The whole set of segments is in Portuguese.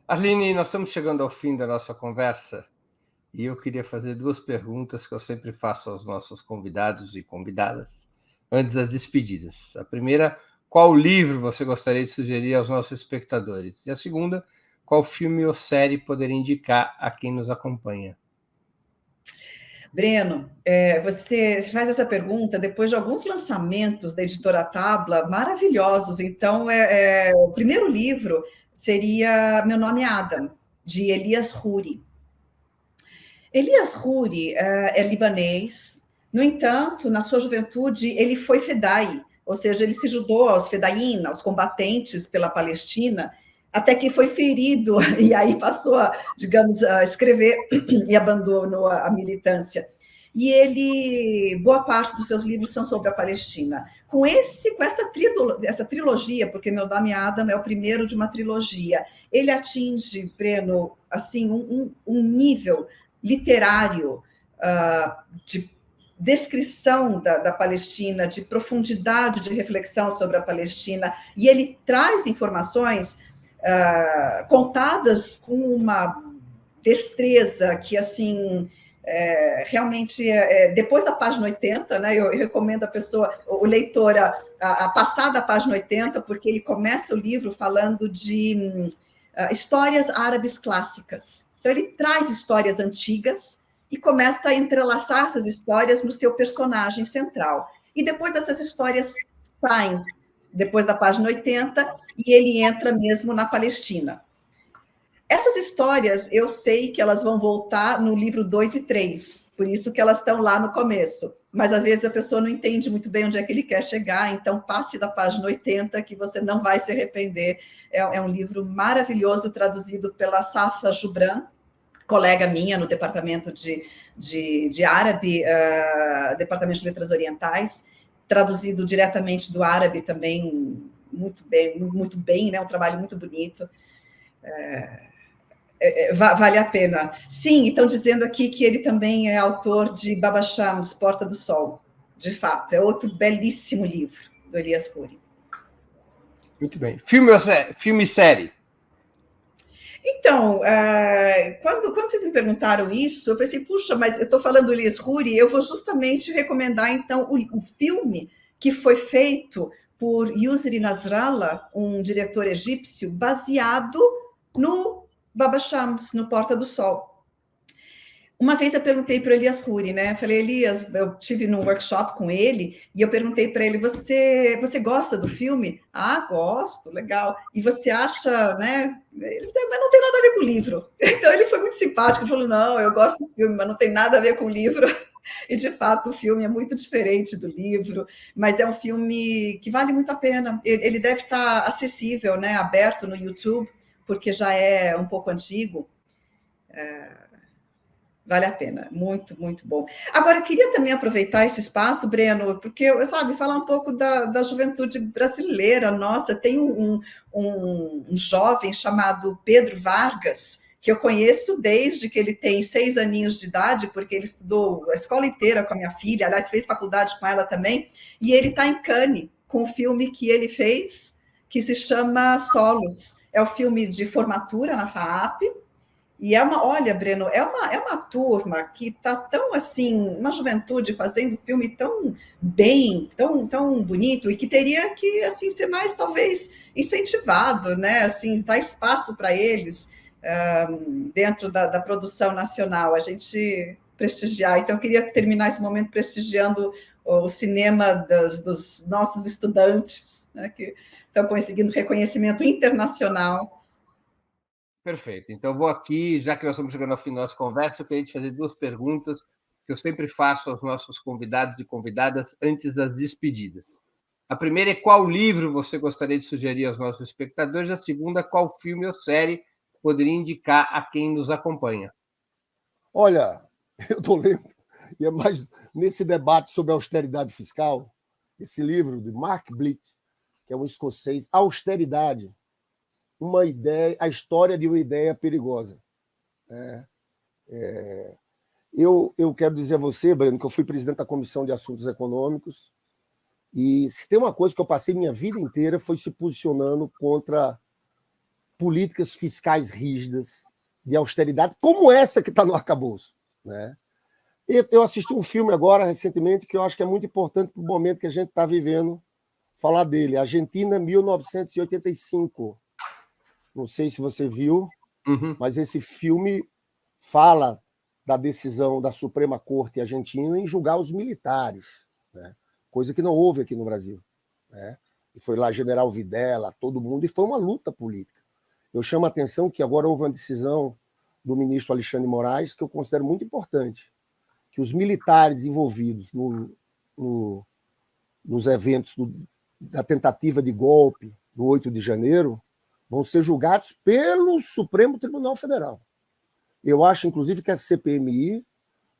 Arline, nós estamos chegando ao fim da nossa conversa e eu queria fazer duas perguntas que eu sempre faço aos nossos convidados e convidadas antes das despedidas. A primeira, qual livro você gostaria de sugerir aos nossos espectadores? E a segunda, qual filme ou série poderia indicar a quem nos acompanha? Breno, você faz essa pergunta depois de alguns lançamentos da editora Tabla maravilhosos. Então, o primeiro livro seria Meu Nome é Adam, de Elias Huri. Elias Huri é libanês. No entanto, na sua juventude, ele foi fedai, ou seja, ele se juntou aos fedaim, aos combatentes pela Palestina, até que foi ferido e aí passou a, digamos, a escrever e abandonou a militância. E ele, boa parte dos seus livros são sobre a Palestina. Com essa trilogia, porque Meu Nome é Adam é o primeiro de uma trilogia, ele atinge, Breno, assim, um nível literário, de descrição da Palestina, de profundidade de reflexão sobre a Palestina, e ele traz informações contadas com uma destreza que, assim, realmente, depois da página 80, né, eu recomendo a pessoa, o leitor, a passar da página 80, porque ele começa o livro falando de histórias árabes clássicas. Então, ele traz histórias antigas e começa a entrelaçar essas histórias no seu personagem central. E depois essas histórias saem, depois da página 80, e ele entra mesmo na Palestina. Essas histórias, eu sei que elas vão voltar no livro 2 e 3, por isso que elas estão lá no começo. Mas, às vezes, a pessoa não entende muito bem onde é que ele quer chegar, então passe da página 80, que você não vai se arrepender. É um livro maravilhoso, traduzido pela Safa Jubran, colega minha no departamento de árabe, departamento de letras orientais, traduzido diretamente do árabe também, muito bem, né? Um trabalho muito bonito. Vale a pena. Sim, estão dizendo aqui que ele também é autor de Baba Shams, Porta do Sol. De fato, é outro belíssimo livro do Elias Huri. Muito bem. Filme e série? Então, quando vocês me perguntaram isso, eu pensei, puxa, mas eu estou falando do Elias Huri, eu vou justamente recomendar, então, o filme que foi feito por Yusri Nasrallah, um diretor egípcio, baseado no Baba Shams, no Porta do Sol. Uma vez eu perguntei para o Elias Huri, né? Falei, Elias, eu tive num workshop com ele e eu perguntei para ele: você gosta do filme? Ah, gosto, legal. E você acha, né? Ele, mas não tem nada a ver com o livro. Então ele foi muito simpático, ele falou: não, eu gosto do filme, mas não tem nada a ver com o livro. E de fato o filme é muito diferente do livro, mas é um filme que vale muito a pena. Ele deve estar acessível, né? Aberto no YouTube, porque já é um pouco antigo. Vale a pena, muito, muito bom. Agora, eu queria também aproveitar esse espaço, Breno, porque, sabe, falar um pouco da juventude brasileira. Nossa, tem um jovem chamado Pedro Vargas, que eu conheço desde que ele tem 6 aninhos de idade, porque ele estudou a escola inteira com a minha filha, aliás, fez faculdade com ela também, e ele está em Cannes com o filme que ele fez, que se chama Solos. É o filme de formatura na FAAP, e olha, Breno, é uma turma que está tão assim, uma juventude fazendo filme tão bem, tão bonito, e que teria que assim ser mais talvez incentivado, né? Assim, dar espaço para eles dentro da produção nacional, a gente prestigiar. Então, eu queria terminar esse momento prestigiando o cinema dos nossos estudantes, né, que estão conseguindo reconhecimento internacional. Perfeito. Então, vou aqui, já que nós estamos chegando ao fim da nossa conversa, eu queria te fazer duas perguntas que eu sempre faço aos nossos convidados e convidadas antes das despedidas. A primeira é qual livro você gostaria de sugerir aos nossos espectadores? A segunda, qual filme ou série poderia indicar a quem nos acompanha? Olha, eu estou lendo, e é mais nesse debate sobre a austeridade fiscal, esse livro de Mark Blitt, que é um escocês, Austeridade, uma ideia, a história de uma ideia perigosa. Eu quero dizer a você, Breno, que eu fui presidente da Comissão de Assuntos Econômicos, e se tem uma coisa que eu passei minha vida inteira foi se posicionando contra políticas fiscais rígidas, de austeridade, como essa que está no arcabouço, né? Eu assisti um filme agora, recentemente, que eu acho que é muito importante para o momento que a gente está vivendo, falar dele, Argentina, 1985. Não sei se você viu, mas esse filme fala da decisão da Suprema Corte Argentina em julgar os militares, né? Coisa que não houve aqui no Brasil, né? E foi lá General Videla, todo mundo, e foi uma luta política. Eu chamo a atenção que agora houve uma decisão do ministro Alexandre de Moraes que eu considero muito importante, que os militares envolvidos nos eventos da tentativa de golpe do 8 de janeiro vão ser julgados pelo Supremo Tribunal Federal. Eu acho, inclusive, que a CPMI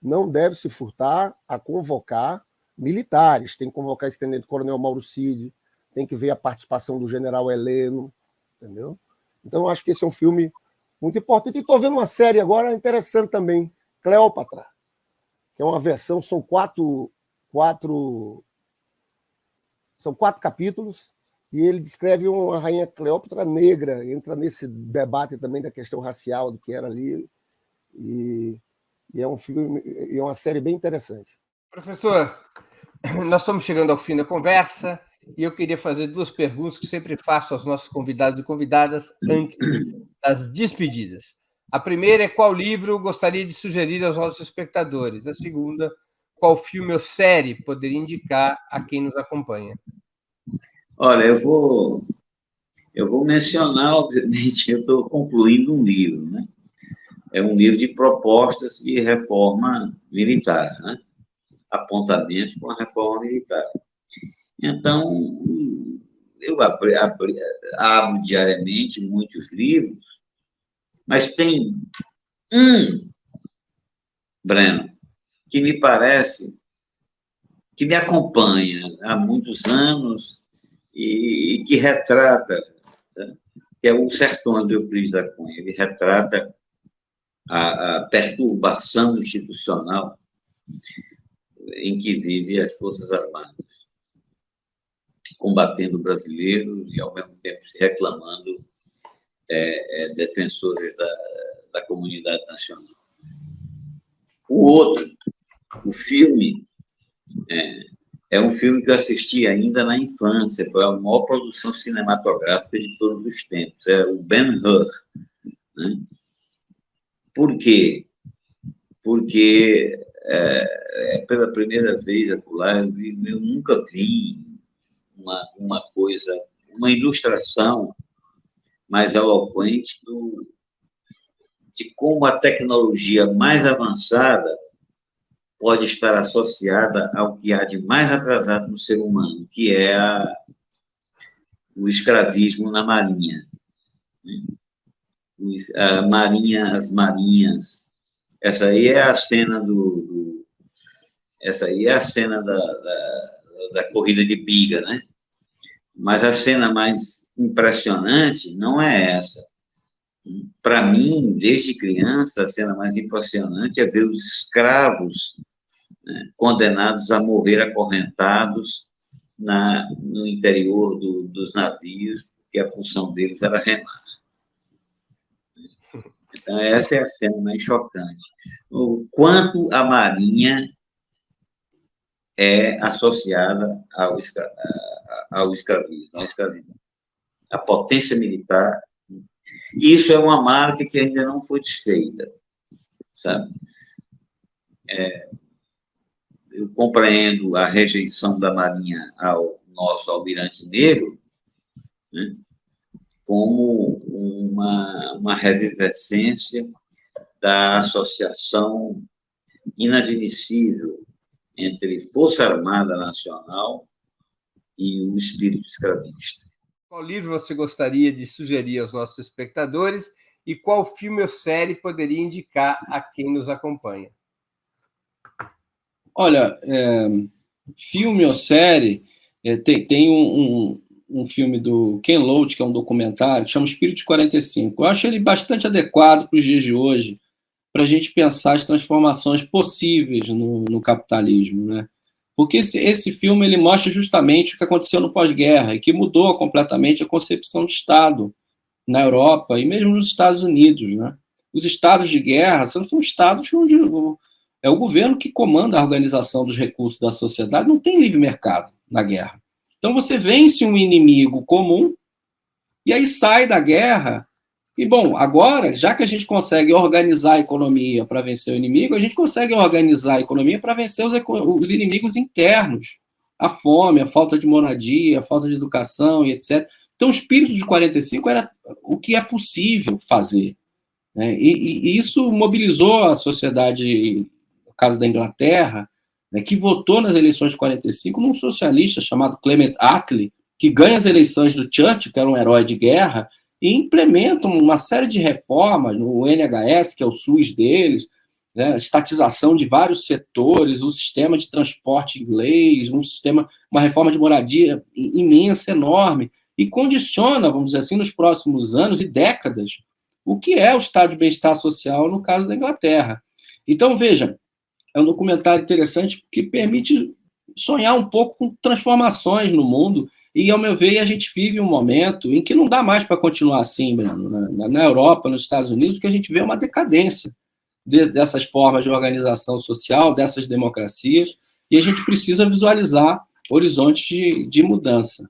não deve se furtar a convocar militares. Tem que convocar esse tenente-coronel Mauro Cid, tem que ver a participação do general Heleno, entendeu? Então, eu acho que esse é um filme muito importante. E estou vendo uma série agora interessante também, Cleópatra, que é uma versão, são quatro capítulos, e ele descreve uma rainha Cleópatra negra, entra nesse debate também da questão racial do que era ali, e é um filme, é uma série bem interessante. Professor, nós estamos chegando ao fim da conversa, e eu queria fazer 2 perguntas que sempre faço aos nossos convidados e convidadas antes das despedidas. A primeira é qual livro gostaria de sugerir aos nossos espectadores? A segunda, qual filme ou série poderia indicar a quem nos acompanha? Olha, eu vou mencionar, obviamente, eu estou concluindo um livro, né? É um livro de propostas de reforma militar, né? Apontamentos com a reforma militar. Então, eu abro diariamente muitos livros, mas tem Breno, que me parece, que me acompanha há muitos anos e que retrata, né, que é o Sertões do Euclides da Cunha. Ele retrata a perturbação institucional em que vivem as Forças Armadas, combatendo brasileiros e, ao mesmo tempo, se reclamando defensores da comunidade nacional. O outro, o filme, é um filme que eu assisti ainda na infância, foi a maior produção cinematográfica de todos os tempos, é o Ben-Hur, né? Por quê? Porque pela primeira vez acolá, eu nunca vi uma coisa, uma ilustração mais eloquente de como a tecnologia mais avançada pode estar associada ao que há de mais atrasado no ser humano, que é o escravismo na Marinha. As marinhas. Essa aí é a cena essa aí é a cena da corrida de biga, né? Mas a cena mais impressionante não é essa. Para mim, desde criança, a cena mais impressionante é ver os escravos, né, condenados a morrer acorrentados no interior dos navios, porque a função deles era remar. Então, essa é a cena mais chocante. O quanto a Marinha é associada ao escravismo, à escravidão. A potência militar. Isso é uma marca que ainda não foi desfeita, sabe? Eu compreendo a rejeição da Marinha ao nosso almirante negro, né, como uma revivescência da associação inadmissível entre Força Armada Nacional e o espírito escravista. Qual livro você gostaria de sugerir aos nossos espectadores e qual filme ou série poderia indicar a quem nos acompanha? Olha, filme ou série, tem um filme do Ken Loach, que é um documentário, que chama Espírito de 45. Eu acho ele bastante adequado para os dias de hoje, para a gente pensar as transformações possíveis no capitalismo, né? Porque esse filme ele mostra justamente o que aconteceu no pós-guerra e que mudou completamente a concepção de Estado na Europa e mesmo nos Estados Unidos, né? Os estados de guerra são estados onde é o governo que comanda a organização dos recursos da sociedade, não tem livre mercado na guerra. Então você vence um inimigo comum e aí sai da guerra. E, bom, agora, já que a gente consegue organizar a economia para vencer o inimigo, a gente consegue organizar a economia para vencer os inimigos internos. A fome, a falta de moradia, a falta de educação e etc. Então, o espírito de 45 era o que é possível fazer, né? E isso mobilizou a sociedade, no caso da Inglaterra, né, que votou nas eleições de 45 num socialista chamado Clement Attlee, que ganha as eleições do Churchill, que era um herói de guerra, e implementam uma série de reformas no NHS, que é o SUS deles, né, estatização de vários setores, um sistema de transporte inglês, uma reforma de moradia imensa, enorme, e condiciona, vamos dizer assim, nos próximos anos e décadas, o que é o estado de bem-estar social no caso da Inglaterra. Então, veja, é um documentário interessante que permite sonhar um pouco com transformações no mundo. E, ao meu ver, a gente vive um momento em que não dá mais para continuar assim, Breno, na Europa, nos Estados Unidos, que a gente vê uma decadência dessas formas de organização social, dessas democracias, e a gente precisa visualizar horizontes de mudança.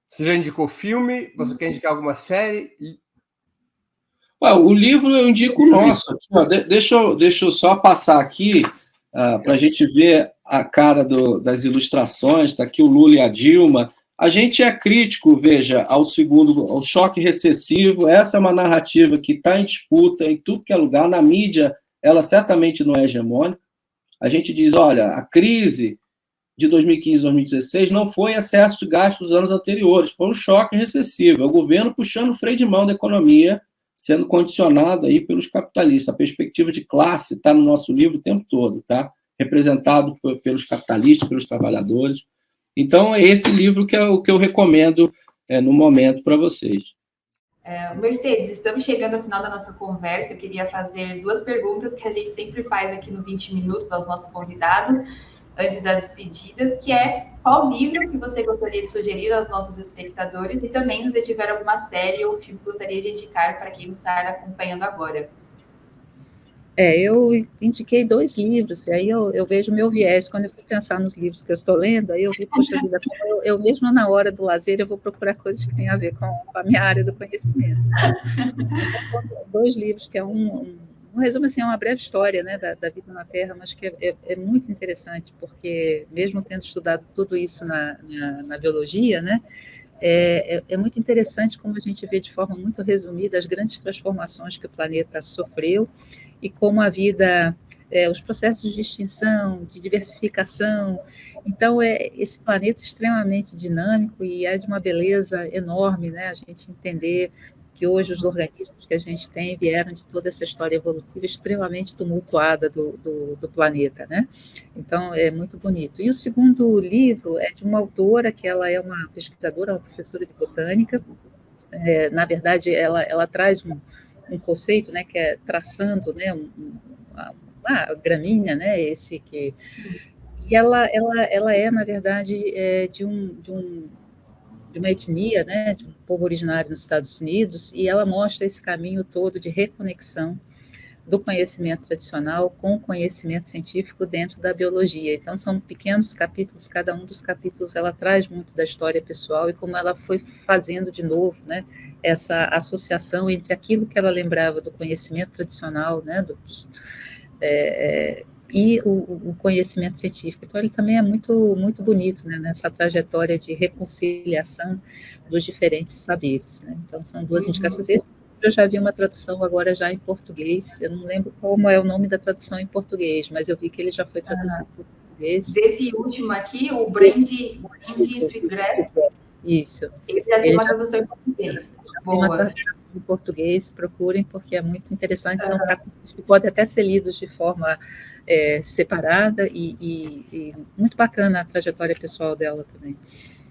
Você já indicou filme? Você quer indicar alguma série? O livro eu indico o nosso. Aqui, ó, deixa eu só passar aqui para a gente ver a cara das ilustrações. Está aqui o Lula e a Dilma. A gente é crítico, veja, ao choque recessivo. Essa é uma narrativa que está em disputa em tudo que é lugar. Na mídia, ela certamente não é hegemônica. A gente diz, olha, a crise de 2015 e 2016 não foi excesso de gastos dos anos anteriores, foi um choque recessivo. É o governo puxando o freio de mão da economia, sendo condicionado aí pelos capitalistas. A perspectiva de classe está no nosso livro o tempo todo, tá? Representado pelos capitalistas, pelos trabalhadores. Então, é esse livro que é o que eu recomendo no momento para vocês. Mercedes, estamos chegando ao final da nossa conversa. Eu queria fazer 2 perguntas que a gente sempre faz aqui no 20 Minutos aos nossos convidados, antes das despedidas, que é qual livro que você gostaria de sugerir aos nossos espectadores e também, se tiver alguma série ou filme que gostaria de indicar para quem está acompanhando agora. Eu indiquei 2 livros, e aí eu vejo meu viés, quando eu fui pensar nos livros que eu estou lendo, aí eu vi, poxa vida, eu mesmo na hora do lazer, eu vou procurar coisas que têm a ver com a minha área do conhecimento. Então, são 2 livros, que é um resumo, assim, é uma breve história, né, da vida na Terra, mas que é muito interessante, porque mesmo tendo estudado tudo isso na biologia, né, é muito interessante como a gente vê de forma muito resumida as grandes transformações que o planeta sofreu e como a vida, os processos de extinção, de diversificação. Então, esse planeta extremamente dinâmico e é de uma beleza enorme, né, a gente entender que hoje os organismos que a gente tem vieram de toda essa história evolutiva extremamente tumultuada do planeta, né? Então, é muito bonito. E o segundo livro é de uma autora que ela é uma pesquisadora, uma professora de botânica. Na verdade, ela traz um conceito, né, que é traçando, né, a gramínea, né, esse que... E ela é, na verdade, de uma etnia, né, de um povo originário nos Estados Unidos, e ela mostra esse caminho todo de reconexão do conhecimento tradicional com o conhecimento científico dentro da biologia. Então, são pequenos capítulos, cada um dos capítulos ela traz muito da história pessoal e como ela foi fazendo de novo, né, essa associação entre aquilo que ela lembrava do conhecimento tradicional, né, e o conhecimento científico. Então, ele também é muito, muito bonito, né, nessa trajetória de reconciliação dos diferentes saberes, né? Então, são 2 indicações. Eu já vi uma tradução agora já em português, eu não lembro como é o nome da tradução em português, mas eu vi que ele já foi traduzido para o português. Desse último aqui, o Brandy Sweetgrass. Isso. Ele já tem uma tradução em português. Boa. Uma tradução em português, procurem, porque é muito interessante, são capítulos que podem até ser lidos de forma separada e muito bacana a trajetória pessoal dela também.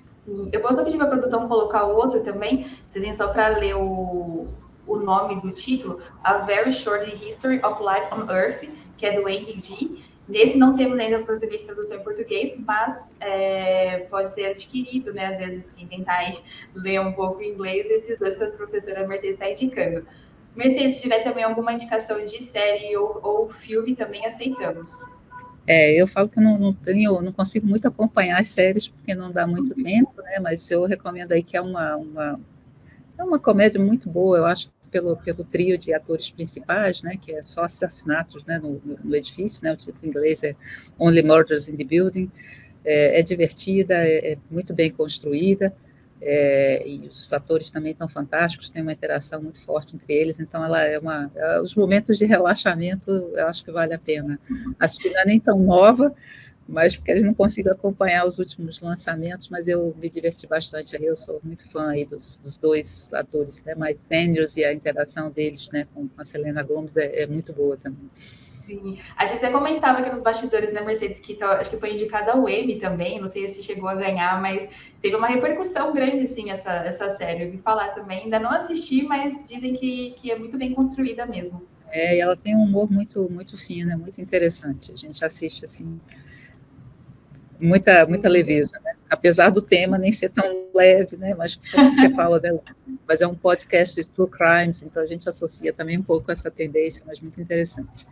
Sim, eu posso pedir para a produção colocar o outro também, vocês só para ler o nome do título, A Very Short History of Life on Earth, que é do Henry G. Nesse não temos ainda português de tradução em português, mas pode ser adquirido, né? Às vezes, quem tentar aí ler um pouco em inglês, esses dois que a professora Mercedes está indicando. Mercedes, se tiver também alguma indicação de série ou filme, também aceitamos. Eu falo que eu não consigo muito acompanhar as séries, porque não dá muito tempo, né? Mas eu recomendo aí que é uma comédia muito boa, eu acho, pelo trio de atores principais, né? Que é só assassinatos, né, no edifício, né? O título em inglês é Only Murders in the Building. É divertida, é muito bem construída, e os atores também estão fantásticos, tem uma interação muito forte entre eles, então ela os momentos de relaxamento, eu acho que vale a pena assistir. Não é nem tão nova, mas porque a gente não consigo acompanhar os últimos lançamentos, mas eu me diverti bastante. Eu sou muito fã aí dos dois atores, né, mais seniors, e a interação deles, né, com a Selena Gomez é muito boa também. Sim, a gente até comentava aqui nos bastidores, né, Mercedes, que acho que foi indicada ao Emmy também, não sei se chegou a ganhar, mas teve uma repercussão grande, sim, essa série. Eu vi falar também, ainda não assisti, mas dizem que é muito bem construída mesmo. E ela tem um humor muito, muito fino, é muito interessante. A gente assiste, assim, muita leveza, né? Apesar do tema nem ser tão leve, né? Mas porque fala dela. Mas é um podcast de true crimes, então a gente associa também um pouco essa tendência, mas muito interessante.